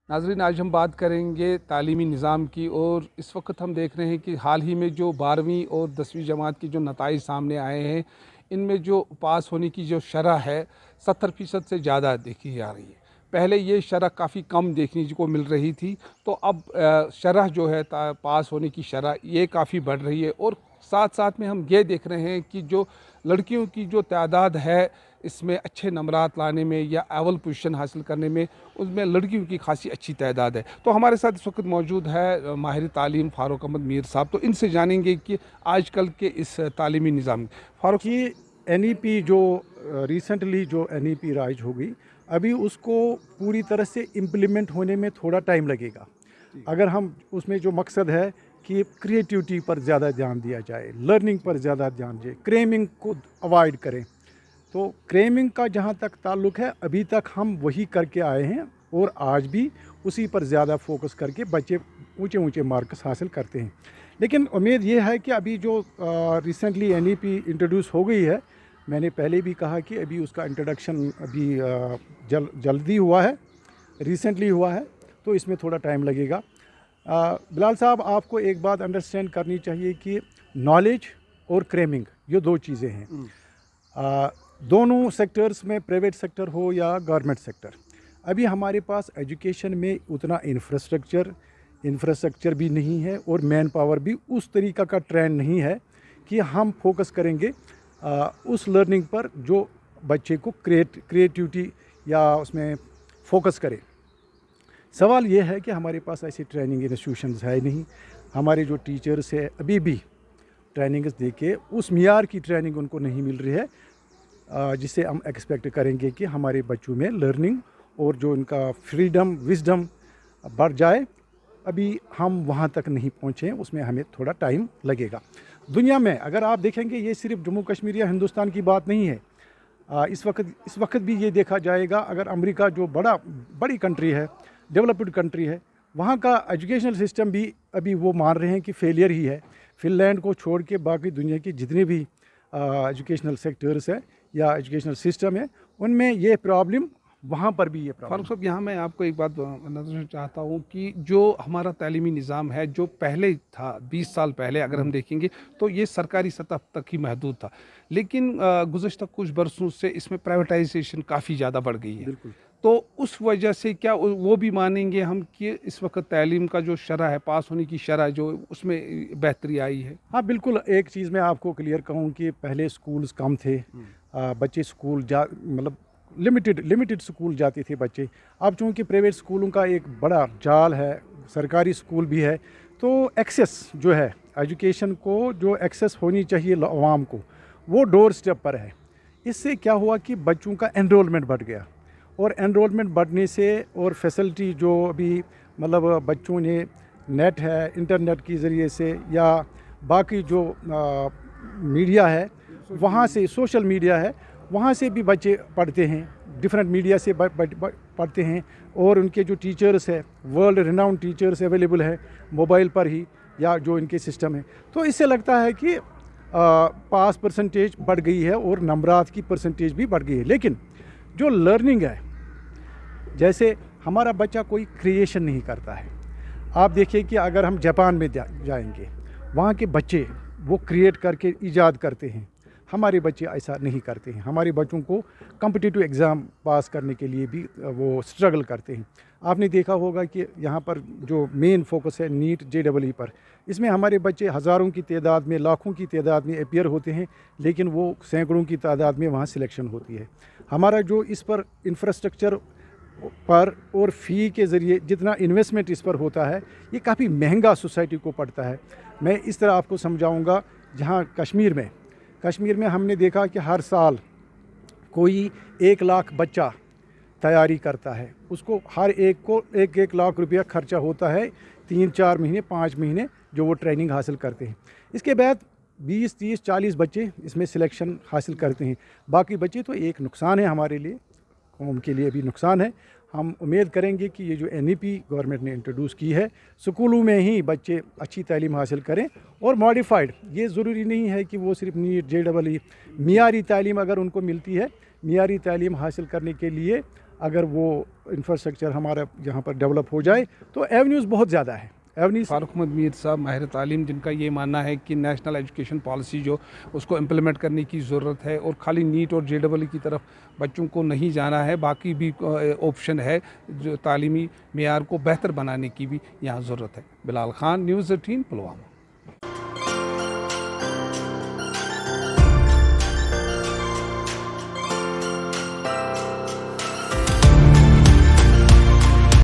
नाज़रीन, आज हम बात करेंगे तालीमी निज़ाम की। और इस वक्त हम देख रहे हैं कि हाल ही में जो 12वीं और 10वीं जमात की जो नताइज सामने आए हैं, इनमें जो पास होने की जो शरह है 70% से ज़्यादा देखी जा रही है। पहले ये शरह काफ़ी कम देखने को मिल रही थी, तो अब शरह जो है पास होने की शरह ये काफ़ी बढ़ रही है। और साथ साथ में हम ये देख रहे हैं कि जो लड़कियों की जो तादाद है इसमें अच्छे नंबरात लाने में या अव्वल पोजीशन हासिल करने में, उसमें लड़कियों की खासी अच्छी तादाद है। तो हमारे साथ इस वक्त मौजूद है माहिर तालीम फ़ारूक अहमद मीर साहब। तो इनसे जानेंगे कि आजकल के इस तालीमी निज़ाम फ़ारूक कि एनईपी जो रिसेंटली जो एनईपी राइज होगी, अभी उसको पूरी तरह से इम्प्लीमेंट होने में थोड़ा टाइम लगेगा। अगर हम उसमें जो मकसद है कि क्रिएटिविटी पर ज़्यादा ध्यान दिया जाए, लर्निंग पर ज़्यादा ध्यान दिए, क्रेमिंग को अवॉइड करें। तो क्रेमिंग का जहाँ तक ताल्लुक़ है, अभी तक हम वही करके आए हैं और आज भी उसी पर ज़्यादा फोकस करके बच्चे ऊंचे ऊंचे मार्क्स हासिल करते हैं। लेकिन उम्मीद ये है कि अभी जो रिसेंटली एनईपी इंट्रोड्यूस हो गई है, मैंने पहले भी कहा कि अभी उसका इंट्रोडक्शन अभी जल्दी हुआ है, रिसेंटली हुआ है, तो इसमें थोड़ा टाइम लगेगा। बिलाल साहब, आपको एक बात अंडरस्टैंड करनी चाहिए कि नॉलेज और क्रेमिंग ये दो चीज़ें हैं। दोनों सेक्टर्स में, प्राइवेट सेक्टर हो या गवर्नमेंट सेक्टर, अभी हमारे पास एजुकेशन में उतना इंफ्रास्ट्रक्चर भी नहीं है और मैन पावर भी उस तरीक़ा का ट्रेंड नहीं है कि हम फोकस करेंगे उस लर्निंग पर जो बच्चे को क्रिएटिविटी या उसमें फोकस करे। सवाल ये है कि हमारे पास ऐसी ट्रेनिंग इंस्टीट्यूशंस है नहीं। हमारे जो टीचर्स है अभी भी ट्रेनिंग्स दे के उस मियार की ट्रेनिंग उनको नहीं मिल रही है जिससे हम एक्सपेक्ट करेंगे कि हमारे बच्चों में लर्निंग और जो उनका फ्रीडम, विजडम बढ़ जाए। अभी हम वहाँ तक नहीं पहुँचे, उसमें हमें थोड़ा टाइम लगेगा। दुनिया में अगर आप देखेंगे, ये सिर्फ जम्मू कश्मीर या हिंदुस्तान की बात नहीं है। इस वक्त भी ये देखा जाएगा, अगर अमेरिका जो बड़ी कंट्री है, डेवलप्ड कंट्री है, वहाँ का एजुकेशनल सिस्टम भी अभी वो मान रहे हैं कि फेलियर ही है। फिनलैंड को छोड़ के बाकी दुनिया की जितने भी एजुकेशनल सेक्टर्स है या एजुकेशनल सिस्टम है, उनमें ये प्रॉब्लम, वहाँ पर भी ये प्रॉब्लम। फारूक साहब, यहाँ मैं आपको एक बात नजर चाहता हूँ कि जो हमारा तालीमी निज़ाम है, जो पहले था 20 साल पहले अगर हम देखेंगे तो ये सरकारी सतह तक ही महदूद था। लेकिन गुज़श्ता कुछ बरसों से इसमें प्राइवेटाइजेशन काफ़ी ज़्यादा बढ़ गई है। बिल्कुल। तो उस वजह से क्या वो भी मानेंगे हम कि इस वक्त तालीम का जो शरह है, पास होने की शरह जो उसमें बेहतरी आई है? हाँ बिल्कुल। एक चीज़ मैं आपको क्लियर कहूँ कि पहले स्कूल्स कम थे, बच्चे स्कूल मतलब लिमिटेड स्कूल जाते थे बच्चे। अब चूँकि प्राइवेट स्कूलों का एक बड़ा जाल है, सरकारी स्कूल भी है, तो एक्सेस जो है एजुकेशन को, जो एक्सेस होनी चाहिए आवाम को, वो डोर स्टेप पर है। इससे क्या हुआ कि बच्चों का एनरोलमेंट बढ़ गया, और एनरोलमेंट बढ़ने से और फैसिलिटी जो अभी मतलब बच्चों ने नेट है, इंटरनेट के ज़रिए से या बाकी जो मीडिया है वहाँ से, सोशल मीडिया है, वहाँ से भी बच्चे पढ़ते हैं, डिफरेंट मीडिया से पढ़ते हैं। और उनके जो टीचर्स है, वर्ल्ड रिनाउंड टीचर्स अवेलेबल है मोबाइल पर ही या जो इनके सिस्टम है। तो इससे लगता है कि पास परसेंटेज बढ़ गई है और नंबरात की परसेंटेज भी बढ़ गई है। लेकिन जो लर्निंग है, जैसे हमारा बच्चा कोई क्रिएशन नहीं करता है। आप देखिए कि अगर हम जापान में जाएंगे, वहाँ के बच्चे वो क्रिएट करके ईजाद करते हैं। हमारे बच्चे ऐसा नहीं करते हैं। हमारे बच्चों को कॉम्पिटिटिव एग्ज़ाम पास करने के लिए भी वो स्ट्रगल करते हैं। आपने देखा होगा कि यहाँ पर जो मेन फोकस है नीट JEE पर, इसमें हमारे बच्चे हज़ारों की तादाद में, लाखों की तादाद में अपीयर होते हैं, लेकिन वो सैकड़ों की तादाद में वहाँ सिलेक्शन होती है। हमारा जो इस पर इंफ्रास्ट्रक्चर पर और फ़ी के ज़रिए जितना इन्वेस्टमेंट इस पर होता है, ये काफ़ी महंगा सोसाइटी को पड़ता है। मैं इस तरह आपको समझाऊंगा, जहाँ कश्मीर में हमने देखा कि हर साल कोई 1 लाख बच्चा तैयारी करता है, उसको हर एक को 1-1 लाख रुपया खर्चा होता है, 3-4 महीने 5 महीने जो वो ट्रेनिंग हासिल करते हैं। इसके बाद 20-30-40 बच्चे इसमें सिलेक्शन हासिल करते हैं। बाकी बच्चे तो एक नुकसान है, हमारे लिए, कौम के लिए भी नुकसान है। हम उम्मीद करेंगे कि ये जो NEP गवर्नमेंट ने इंट्रोड्यूस की है, स्कूलों में ही बच्चे अच्छी तालीम हासिल करें और मॉडिफाइड, ये ज़रूरी नहीं है कि वो सिर्फ नीट JEE, मियारी तालीम अगर उनको मिलती है, मियारी तालीम हासिल करने के लिए اگر وہ انفراسٹرکچر ہمارا یہاں پر ڈیولپ ہو جائے تو ایونیوز بہت زیادہ ہے. فاروق احمد میر صاحب ماہر تعلیم، جن کا یہ ماننا ہے کہ نیشنل ایجوکیشن پالیسی جو اس کو امپلیمنٹ کرنے کی ضرورت ہے، اور خالی نیٹ اور JEE کی طرف بچوں کو نہیں جانا ہے، باقی بھی آپشن ہے جو تعلیمی معیار کو بہتر بنانے کی بھی یہاں ضرورت ہے. بلال خان، نیوز 18، پلوامہ.